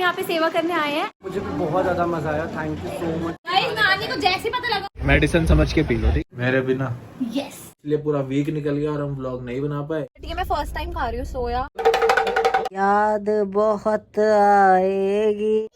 हम यहाँ पे सेवा करने आए हैं। मुझे भी बहुत ज्यादा मजा आया, थैंक यू सो मच। नानी को जैसे ही पता लगा मेडिसिन समझ के पी लो, ठीक। मेरे बिना यस, इसलिए पूरा वीक निकल गया और हम व्लॉग नहीं बना पाए। ठीक है, मैं फर्स्ट टाइम खा रही हूँ सोया। याद बहुत आएगी।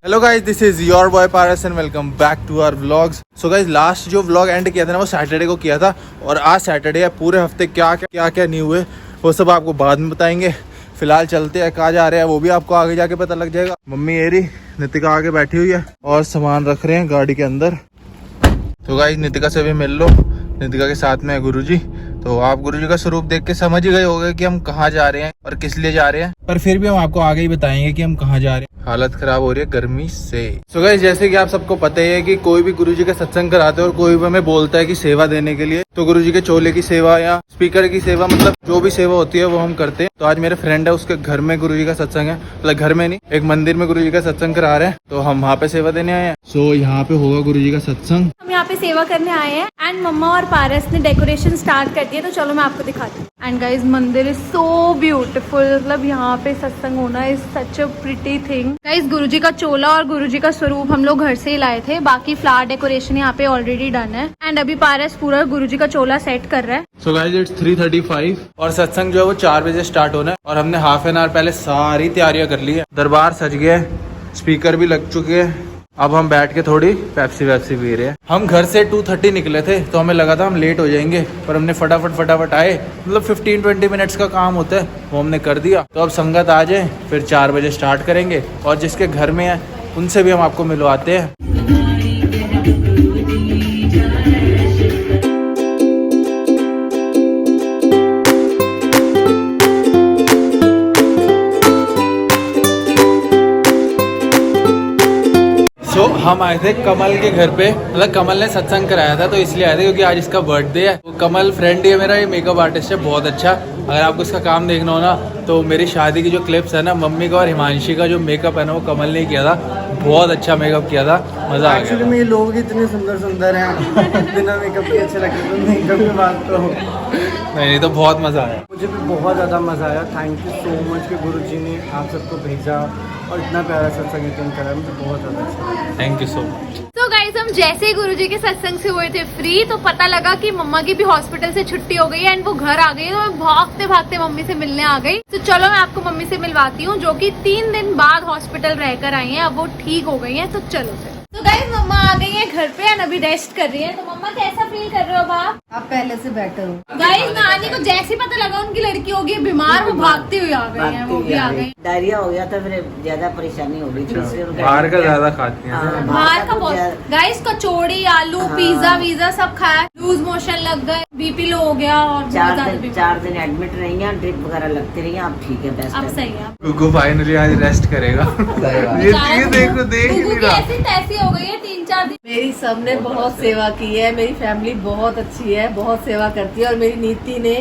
Hello guys, this is your boy Paras and welcome back to our vlogs. So guys, last जो व्लॉग एंड किया था ना वो सैटरडे को किया था और आज सैटरडे है। पूरे हफ्ते क्या क्या नहीं हुए वो सब आपको बाद में बताएंगे। फिलहाल चलते हैं, कहाँ जा रहे हैं वो भी आपको आगे जाके पता लग जाएगा। मम्मी एरी नितिका आगे बैठी हुई है और सामान रख रहे हैं गाड़ी के अंदर। तो गाइस, नितिका से भी मिल लो। नितिका के साथ में है गुरुजी। तो आप गुरुजी का स्वरूप देख के समझ ही गए होंगे कि हम कहाँ जा रहे हैं और किस लिए जा रहे हैं, पर फिर भी हम आपको आगे ही बताएंगे कि हम कहाँ जा रहे हैं। हालत खराब हो रही है गर्मी से। सो गाइस, जैसे कि आप सबको पता ही है कि कोई भी गुरुजी का सत्संग कराते हैं और कोई भी हमें बोलता है कि सेवा देने के लिए, तो गुरुजी के चोले की सेवा या स्पीकर की सेवा, मतलब जो भी सेवा होती है वो हम करते हैं। तो आज मेरे फ्रेंड है, उसके घर में गुरुजी का सत्संग है, मतलब घर में नहीं, एक मंदिर में गुरुजी का सत्संग करा रहे हैं, तो हम वहाँ पे सेवा देने आए हैं। सो यहाँ पे होगा गुरुजी का सत्संग। हम यहाँ पे सेवा करने आए हैं एंड मम्मा और पारस ने डेकोरेशन स्टार्ट कर दिया, तो चलो मैं आपको दिखाती हूँ। And guys, mandir is so beautiful, मतलब यहाँ पे सत्संग होना is such a pretty thing. Guys, Guruji का चोला और गुरुजी का स्वरूप हम लोग घर से ही लाए थे, बाकी फ्लावर डेकोरेशन यहाँ पे ऑलरेडी डन है। एंड अभी पारस पूरा गुरुजी का चोला सेट कर रहा है। सो गाइस, इट्स 3:35 और सत्संग जो है वो 4 बजे स्टार्ट होना है और हमने हाफ एन आवर पहले सारी तैयारियां कर ली है। दरबार सज गया है, स्पीकर भी लग चुके हैं। अब हम बैठ के थोड़ी पेप्सी वेप्सी पी रहे हैं। हम घर से 2:30 निकले थे तो हमें लगा था हम लेट हो जाएंगे, पर हमने फटाफट आए, मतलब 15-20 मिनट्स का काम होता है वो हमने कर दिया। तो अब संगत आ जाए फिर 4 बजे स्टार्ट करेंगे और जिसके घर में है उनसे भी हम आपको मिलवाते हैं। तो हम आए थे कमल के घर पे, मतलब कमल ने सत्संग कराया था तो इसलिए आए थे क्योंकि आज इसका बर्थडे है। तो कमल फ्रेंड ही है मेरा, ये मेकअप आर्टिस्ट है बहुत अच्छा। अगर आपको इसका काम देखना हो ना तो मेरी शादी की जो क्लिप्स है ना, मम्मी का और हिमांशी का जो मेकअप है ना वो कमल ने किया था, बहुत अच्छा मेकअप किया था, मजा आ गया। एक्चुअली में ये लोग इतने सुंदर हैं, बिना मेकअप के अच्छे लगते हैं, मेकअप की बात तो नहीं तो बहुत मजा आया। मुझे भी बहुत ज़्यादा मज़ा आया, थैंक यू सो मच कि गुरुजी ने आप सबको भेजा और इतना प्यारा सत्संग अटेंड करा, मुझे बहुत ज़्यादा अच्छा। Thank you so much. तो गाइस, हम जैसे ही गुरुजी के सत्संग से हुए थे फ्री, तो पता लगा कि मम्मा की भी हॉस्पिटल से छुट्टी हो गई है एंड वो घर आ गई है। तो मैं भागते मम्मी से मिलने आ गई। तो चलो मैं आपको मम्मी से मिलवाती हूँ, जो कि 3 दिन बाद हॉस्पिटल रहकर आई है। अब वो ठीक हो गई है, तो चलो फिर। तो गाइस, मम्मा आ गई है घर पे एंड अभी रेस्ट कर रही है। तो मम्मा कैसा फील कर रहे हो आप? पहले से बेटर हो। गाइस, नानी को जैसे ही पता लगा उनकी लड़की होगी बीमार, वो भागती हुई आ गई है, वो भी आ गई। डायरिया हो गया था, फिर ज्यादा परेशानी हो गई थी, इसलिए उनका बाहर का ज्यादा खाती हैं। हाँ, बाहर का बहुत। गाइस, कचौड़ी, आलू, पिज्जा वीजा सब खाया, लूज मोशन लग गए, बीपी लो हो गया और बहुत ज्यादा बीमार। 4 दिन एडमिट रही हैं, ड्रिप वगैरह लगती रही हैं। अब ठीक है, बेस्ट अब सही है। गुगु फाइनली आज रेस्ट करेगा। ये देखो, देख ही नहीं रहा। ऐसी तैसी हो गई है 3-4 दिन। मेरी सबने बहुत सेवा की है, मेरी फैमिली बहुत अच्छी है, बहुत सेवा करती है। और मेरी नीति ने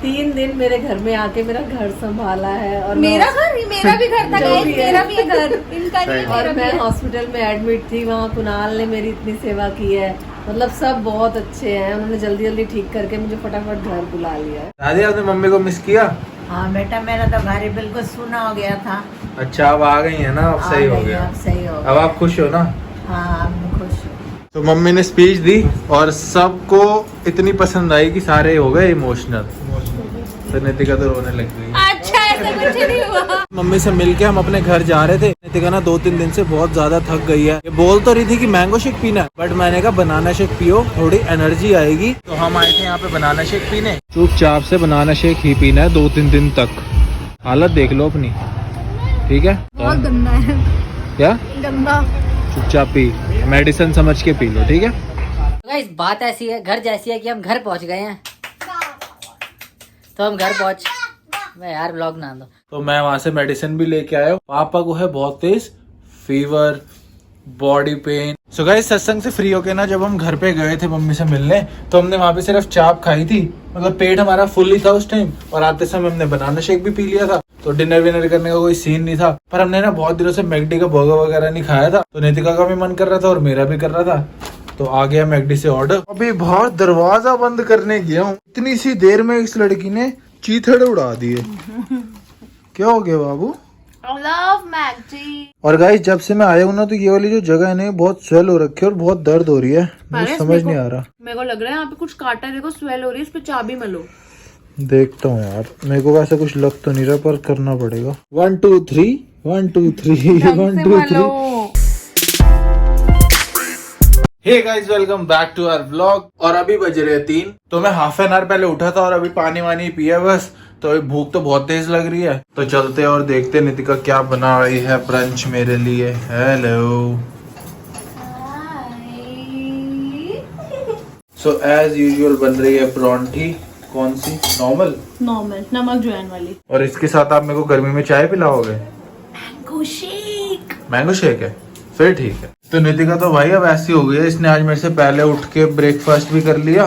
3 दिन मेरे घर में आके मेरा घर संभाला है। और मेरा घर ही, मेरा भी घर था जो गाइस, भी है। मेरा भी है घर, इनका नहीं है, और मेरा भी मैं है। हॉस्पिटल में एडमिट थी, वहाँ कुणाल ने मेरी इतनी सेवा की है। मतलब सब बहुत अच्छे हैं, उन्होंने जल्दी ठीक करके मुझे फटाफट घर बुला लिया है। दादी, आपने मम्मी को मिस किया? हाँ बेटा, मेरा तो घर ही बिल्कुल सुना हो गया था। अच्छा, अब आ गई है ना, अब सही हो गया। अब सही हो अब गया। आप खुश हो ना? हाँ, अब मैं खुश हूँ। तो मम्मी ने स्पीच दी और सबको इतनी पसंद आई कि सारे हो गए इमोशनल। तो नितिका तो रोने लग गई। अच्छा, ऐसा कुछ नहीं हुआ। मम्मी से मिलके हम अपने घर जा रहे थे। नितिका ना 2-3 दिन से बहुत ज्यादा थक गई है। ये बोल तो रही थी कि मैंगो शेक पीना है, बट मैंने कहा बनाना शेक पियो, थोड़ी एनर्जी आएगी। तो हम आए थे यहाँ पे बनाना शेक पीने। चुपचाप से बनाना शेक ही पीना है 2-3 दिन तक। हालत देख लो अपनी, ठीक है? बहुत गंदा है, क्या गंदा। चुपचाप पी, मेडिसिन समझ के पी लो, ठीक है? गाइस, बात ऐसी है, घर जैसी है कि हम घर पहुँच गए हैं। तो हम घर पहुँच, मैं यार ब्लॉग ना दो। तो मैं वहां से मेडिसिन भी लेके आया हूँ। पापा को है बहुत तेज fever, body pain. So guys, सत्संग से फ्री होके ना जब हम घर पे गए थे मम्मी से मिलने, तो हमने वहां पे सिर्फ चाप खाई थी, मतलब पेट हमारा फुल ही था उस टाइम। और आते समय हमने बनाना शेक भी पी लिया था, तो डिनर विनर करने का कोई सीन नहीं था। पर हमने ना बहुत दिनों से मैकडी का बर्गर वगैरह नहीं खाया था, तो नितिका का भी मन कर रहा था और मेरा भी कर रहा था। तो आ गया मैकडी से ऑर्डर। अभी बाहर दरवाजा बंद करने गया हूँ, इतनी सी देर में इस लड़की ने चीथड़े उड़ा दिए। क्या हो गया बाबू? Love McD. और गाइस जब से मैं आया हूँ ना, तो ये वाली जो जगह है ना बहुत स्वेल हो रखी है और बहुत दर्द हो रही है। मुझे समझ नहीं आ रहा। मेरे को लग रहा है यहाँ पे कुछ काटा है, देखो स्वेल हो रही है, इस पे चाबी मलो। देखता हूँ यार, मेरे को वैसे कुछ लग तो नहीं रहा, पर करना पड़ेगा। 1 2 3 1 2 3 1 2 3। Hey guys, welcome back to our vlog. और अभी बज रहे हैं 3, तो मैं हाफ एन आवर पहले उठा था और अभी पानी वानी पिया बस। तो अभी भूख तो बहुत तेज लग रही है, तो चलते हैं और देखते हैं नितिका क्या बना रही है ब्रंच मेरे लिए। हेलो। सो एज यूजुअल बन रही है परांठी। कौन सी? नॉर्मल नमक ज्वाइन वाली। और इसके साथ आप मेरे को गर्मी में चाय पिलाओगे? मैंगो शेक है, फिर ठीक है। तो नितिका तो भाई अब ऐसी हो गई है, इसने आज मेरे से पहले उठ के ब्रेकफास्ट भी कर लिया।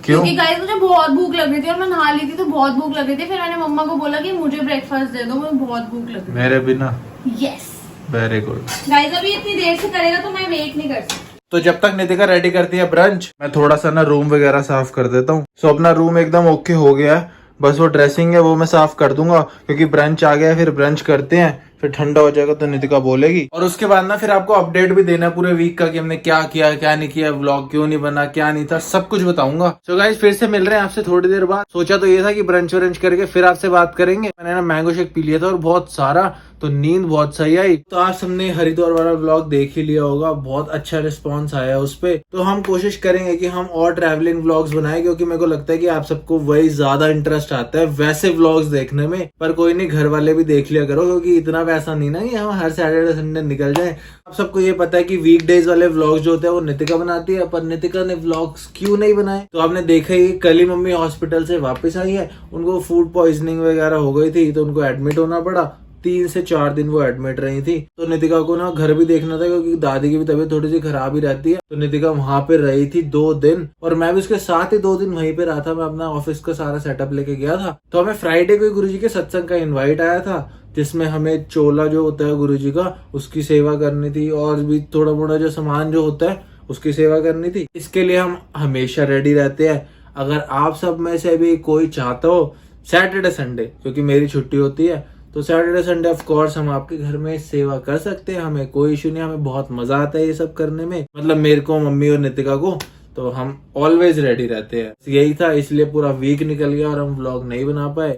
क्यों? क्योंकि गाइस मुझे बहुत भूख लग रही थी और मैं नहा ली थी, तो बहुत भूख लग रही थी। फिर मैंने मम्मा को बोला कि मुझे ब्रेकफास्ट दे दो, मुझे बहुत भूख लग रही मेरे बिना? है। Yes very good. गाइस अभी इतनी देर से करेगा तो मैं वेट नहीं कर सकती। तो जब तक नितिका रेडी करती है ब्रंच, मैं थोड़ा सा ना रूम वगैरह साफ कर देता हूँ। सो अपना रूम एकदम ओके हो गया है, बस वो ड्रेसिंग है वो मैं साफ कर दूंगा, क्योंकि ब्रंच आ गया है। फिर ब्रंच करते हैं, फिर ठंडा हो जाएगा तो नितिका बोलेगी। और उसके बाद ना फिर आपको अपडेट भी देना पूरे वीक का, कि हमने क्या किया क्या नहीं किया, व्लॉग क्यों नहीं बना, क्या नहीं था, सब कुछ बताऊंगा। सो गाइस फिर से मिल रहे हैं आपसे थोड़ी देर बाद। सोचा तो ये था कि ब्रंच व्रंच करके फिर आपसे बात करेंगे। मैंने ना मैंगो शेक पी लिया था और बहुत सारा, तो नींद बहुत सही आई। तो आज हमने हरिद्वार वाला व्लॉग देख ही लिया होगा, बहुत अच्छा रिस्पॉन्स आया उस पे। तो हम कोशिश करेंगे कि हम और ट्रैवलिंग व्लॉग्स बनाए, क्योंकि मेरे को लगता है कि आप सबको वही ज्यादा इंटरेस्ट आता है वैसे व्लॉग्स देखने में। पर कोई नहीं, घर वाले भी देख लिया करो, क्योंकि इतना वैसा नहीं ना कि हम हर सैटरडे संडे निकल जाए। आप सबको ये पता है कि वीकडेज वाले व्लॉग्स जो होते हैं वो नितिका बनाती है, पर नितिका ने व्लॉग्स क्यों नहीं बनाए? तो आपने देखा ही, कल ही मम्मी हॉस्पिटल से वापस आई है, उनको फूड पॉइजनिंग वगैरह हो गई थी, तो उनको एडमिट होना पड़ा। 3 से 4 दिन वो एडमिट रही थी। तो नितिका को ना घर भी देखना था, क्योंकि दादी की भी तबीयत थोड़ी सी खराब ही रहती है। तो नितिका वहां पे रही थी 2 दिन, और मैं भी उसके साथ ही 2 दिन वहीं पे रहा था। मैं अपना ऑफिस का सारा सेटअप लेके गया था। तो हमें फ्राइडे को गुरुजी के सत्संग का इन्वाइट आया था, जिसमें हमें चोला जो होता है गुरुजी का, उसकी सेवा करनी थी, और भी थोड़ा मोड़ा जो सामान जो होता है उसकी सेवा करनी थी। इसके लिए हम हमेशा रेडी रहते हैं। अगर आप सब में से भी कोई चाहता हो सैटरडे संडे, क्योंकि मेरी छुट्टी होती है, तो सैटरडे संडे ऑफ कोर्स हम आपके घर में सेवा कर सकते हैं। हमें कोई इशू नहीं, हमें बहुत मजा आता है ये सब करने में, मतलब मेरे को, मम्मी और नितिका को। तो हम ऑलवेज रेडी रहते हैं। यही था, इसलिए पूरा वीक निकल गया और हम व्लॉग नहीं बना पाए।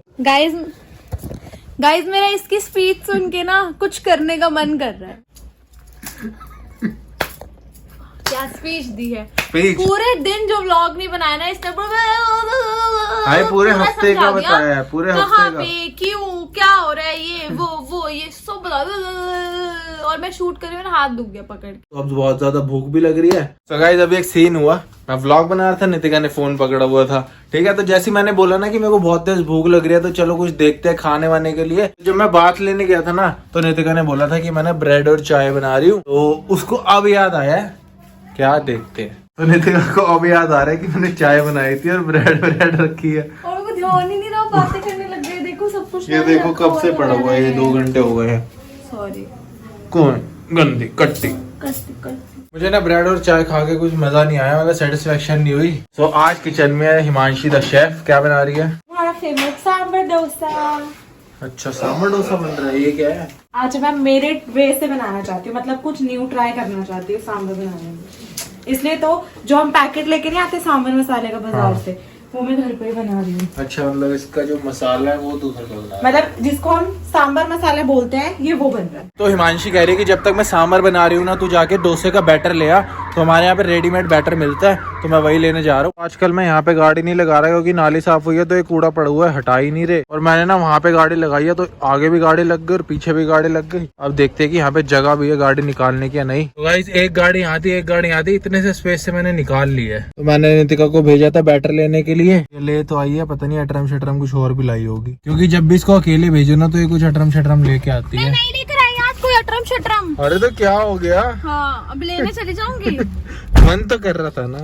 गाइस मेरा इसकी स्पीच सुन के ना कुछ करने का मन कर रहा है। क्या स्पीच दी है? पूरे दिन जो व्लॉग नहीं बनाया ना इसने, पूरे हफ्ते का बताया है, पूरे हफ्ते का। क्यों, क्या हो रहा है, ये वो ये सब बता। और मैं शूट कर रही हूँ, मेरा हाथ दुख गया पकड़ के। तो अब बहुत ज्यादा भूख भी लग रही है। तो गाइस अभी एक सीन हुआ, मैं व्लॉग बना रहा था, नितिका ने फोन पकड़ा हुआ था, ठीक है। तो जैसे मैंने बोला ना कि मेरे को बहुत तेज भूख लग रही है, तो चलो कुछ देखते हैं खाने वाने के लिए। जब मैं बात लेने गया था ना, तो नितिका ने बोला था कि मैंने ब्रेड और चाय बना रही हूँ। तो उसको अब याद आया है, क्या देखते हैं। तो नितिका को अब याद आ रहा है कि मैंने चाय बनाई थी और ब्रेड रखी है, और मेरे को ध्यान ही नहीं रहा, बातें करने लग गए। देखो सब कुछ, ये देखो कब से पड़ा हुआ है, ये 2 घंटे हो गए हैं। सॉरी। कौन गंदी कट्टी। मुझे ना ब्रेड और चाय खा के कुछ मजा नहीं आया, मतलब सेटिस्फेक्शन नहीं हुई। तो आज किचन में है हिमांशी द शेफ। क्या बना रही है? हमारा फेमस सांभर डोसा। अच्छा, सांभर डोसा बन रहा है, ये क्या है? आज मैं मेरे वे से बनाना चाहती हूँ, मतलब कुछ न्यू ट्राई करना चाहती हूँ सांभर बनाने में। इसलिए तो जो हम पैकेट लेके नहीं आते सांभर मसाले का बाजार से, वो मैं घर पे ही बना रही हूँ। अच्छा, मतलब इसका जो मसाला है वो तू घर पे बना रहा है? मतलब जिसको हम सांभर मसाला बोलते हैं, ये वो बन रहा है। तो हिमांशी कह रही है कि जब तक मैं सांभर बना रही हूँ ना, तू जाके डोसे का बैटर ले आ। तो हमारे यहाँ पे रेडीमेड बैटर मिलता है, तो मैं वही लेने जा रहा हूँ। आजकल मैं यहाँ पे गाड़ी नहीं लगा रहा, क्योंकि नाली साफ हुई है, तो ये कूड़ा पड़ा हुआ है, हटा ही नहीं रहे। और मैंने ना वहाँ पे गाड़ी लगाई है, तो आगे भी गाड़ी लग गई और पीछे भी गाड़ी लग गई। अब देखते हैं कि यहाँ पे जगह भी है गाड़ी निकालने की या नहीं। तो गाइस एक गाड़ी यहाँ थी, एक गाड़ी यहाँ थी, इतने से स्पेस से मैंने निकाल ली है। तो मैंने नितिका को भेजा था बैटर लेने के लिए, ये ले तो आई है, पता नहीं अटरम शटरम कुछ और भी लाई होगी, क्योंकि जब भी इसको अकेले भेजो ना, तो ये कुछ अटरम शटरम लेके आती है। नहीं लेकर आई आज कोई अटरम शटरम। अरे तो क्या हो गया? हाँ, अब लेने चली जाऊंगी। मन तो कर रहा था ना।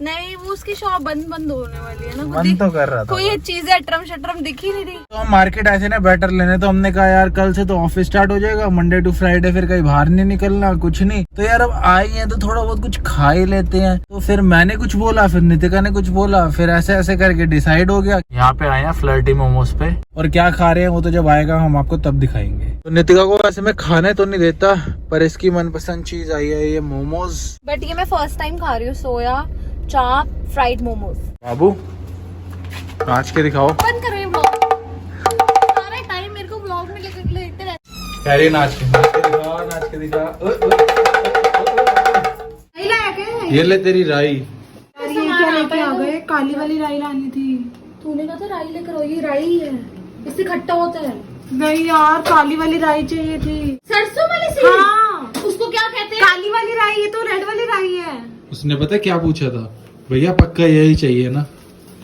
नहीं, वो उसकी शॉप बंद होने वाली है ना। मन तो कर रहा था। कोई चीजें अटरम शटरम दिख ही नहीं रही। तो हम मार्केट ऐसे ना बैटर लेने, तो हमने कहा यार कल से तो ऑफिस स्टार्ट हो जाएगा, मंडे टू फ्राइडे फिर कहीं बाहर नहीं निकलना, कुछ नहीं, तो यार अब आए हैं तो थोड़ा बहुत कुछ खा ही लेते हैं। तो फिर मैंने कुछ बोला, फिर नितिका ने कुछ बोला, फिर ऐसे ऐसे करके डिसाइड हो गया। यहाँ पे आए हैं फ्लर्टी मोमोज पे, और क्या खा रहे हैं वो तो जब आएगा हम आपको तब दिखाएंगे। तो नितिका को वैसे मैं खाने तो नहीं देता, पर इसकी मनपसंद चीज आई है ये मोमोज। बट ये मैं फर्स्ट टाइम खा रही हूँ, सोया चाप फ्राइड मोमोज। बाबू नाच के दिखाओ। बंद करो ये ब्लॉग, सारा टाइम मेरे को ब्लॉग में लेते रहते। कह रही नाच के दिखा, नाच के दिखा। ये ले तेरी राई। ये क्या लेके आ गए? काली वाली राई लानी थी। तूने कहा था राई लेकर आओ, ये राई है, इससे खट्टा होता है। नहीं यार, काली वाली राई चाहिए थी। सरसों वाली सीड? हाँ, उसको क्या कहते हैं? काली वाली राई, ये तो रेड वाली राई है। उसने पता क्या पूछा था, भैया पक्का यही चाहिए ना?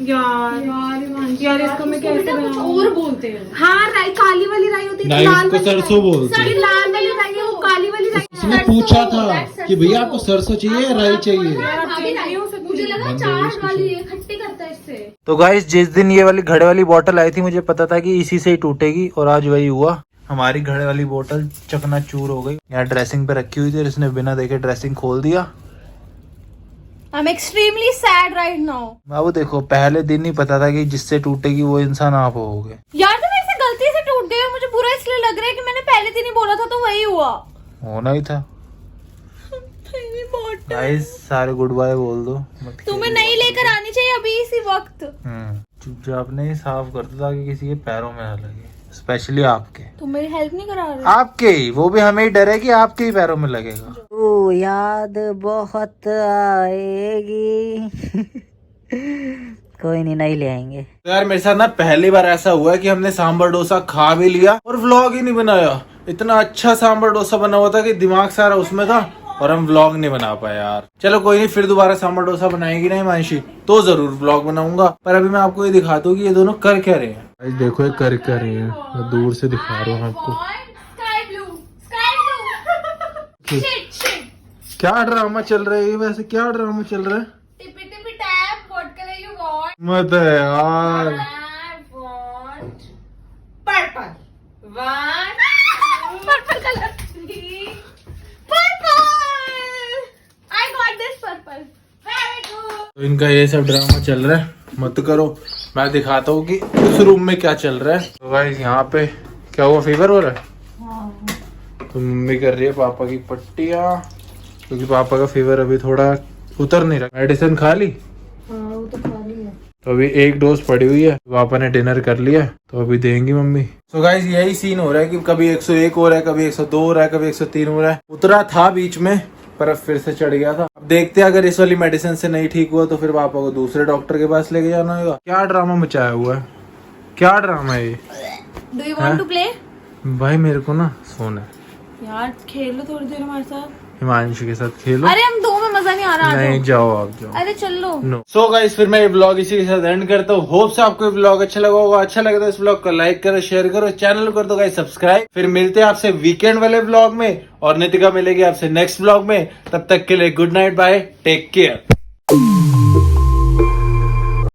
यार इसको मैं कैसे कुछ और बोलते हैं। हाँ, राई काली वाली राई होती है, नहीं, लाल उसको वाली सरसों राई। बोलते हैं। लाल वाली राई है, वो काली वाली राई। उसने पूछा था कि भैया आपको सरसों चाहिए या राई चाहिए? मुझे लगा चाट वाली है, खट्टी करता है इससे। तो गाइस जिस दिन ये वाली घड़े वाली बोतल आई थी, मुझे पता था कि इसी से ही टूटेगी, और आज वही हुआ। हमारी घड़े वाली बोतल चकनाचूर हो गई। यहाँ ड्रेसिंग पे रखी हुई थी, इसने बिना देखे ड्रेसिंग खोल दिया। I'm extremely sad right now. बाबू देखो, पहले दिन ही पता था कि जिससे टूटेगी वो इंसान आप होगे। यार तो मेरे से गलती से टूट गई, मुझे बुरा इसलिए लग रहा है कि मैंने पहले दिन ही बोला था, तो वही हुआ। होना ही था। गाइस सारे गुड बाय बोल दो। तुम्हें नहीं लेकर आनी चाहिए अभी इसी वक्त। चुपचाप नहीं, साफ कर दो ताकि किसी के पैरों में ना लगे, स्पेशली आपके। तुम मेरी हेल्प नहीं करा रहे? आपके ही, वो भी हमें ही डर है कि आपके ही पैरों में लगेगा। ओ याद बहुत आएगी। कोई नहीं ले आएंगे। तो यार मेरे साथ ना पहली बार ऐसा हुआ है कि हमने सांभर डोसा खा भी लिया और व्लॉग ही नहीं बनाया। इतना अच्छा सांभर डोसा बना हुआ था कि दिमाग सारा उसमें था, और हम व्लॉग नहीं बना पाए यार। चलो कोई नहीं, फिर दोबारा सांभर डोसा बनाएगी ना हिमांशी, तो जरूर व्लॉग बनाऊंगा। पर अभी मैं आपको ये दिखाता हूँ कि ये दोनों कर क्या रहे हैं। देखो ये कर क्या रहे हैं, मैं दूर से दिखा रहा हूँ आपको। Sky blue, sky blue. Shit, shit. क्या ड्रामा चल रहा है वैसे, क्या ड्रामा चल रहा है? Tippy tippy tap. What color you want? मत है यार। I want purple. One. Purple color. Purple. I got this purple. Very good. तो इनका ये सब ड्रामा चल रहा है, मत करो। मैं दिखाता हूँ कि उस रूम में क्या चल रहा है। तो गाइस यहाँ पे क्या हुआ, फीवर हो रहा है? तो मम्मी कर रही है पापा की पट्टियाँ, क्योंकि पापा का फीवर अभी थोड़ा उतर नहीं रहा। मेडिसिन खा ली? वो तो खा ली है। तो अभी एक डोज पड़ी हुई है। पापा ने डिनर कर लिया, तो अभी देंगी मम्मी। तो गाइस यही सीन हो रहा है कि कभी 101 हो रहा है, कभी 102 हो रहा है, कभी 103 हो रहा है। उतरा था बीच में, पर अब फिर से चढ़ गया था। अब देखते हैं, अगर इस वाली मेडिसिन से नहीं ठीक हुआ तो फिर पापा को दूसरे डॉक्टर के पास लेके जाना होगा। क्या ड्रामा मचाया हुआ है, क्या ड्रामा है ये? Do you want to play? भाई मेरे को ना सोना है। यार खेलो थोड़ी देर हमारे साथ। हिमांशु के साथ खेलो। अरे हम दो में मजा नहीं आ रहा। नहीं जाओ, आप जाओ। अरे चल लो। नो। सो गाइस फिर मैं ये ब्लॉग इसी के साथ एंड करता हूँ। होप से आपको ये ब्लॉग अच्छा लगा होगा। अच्छा लगे तो इस ब्लॉग को लाइक करो, शेयर करो, चैनल को कर दो गाइस सब्सक्राइब। फिर मिलते हैं आपसे वीकेंड वाले ब्लॉग में, और नितिका मिलेगी आपसे नेक्स्ट ब्लॉग में। तब तक के लिए good night, bye, take care.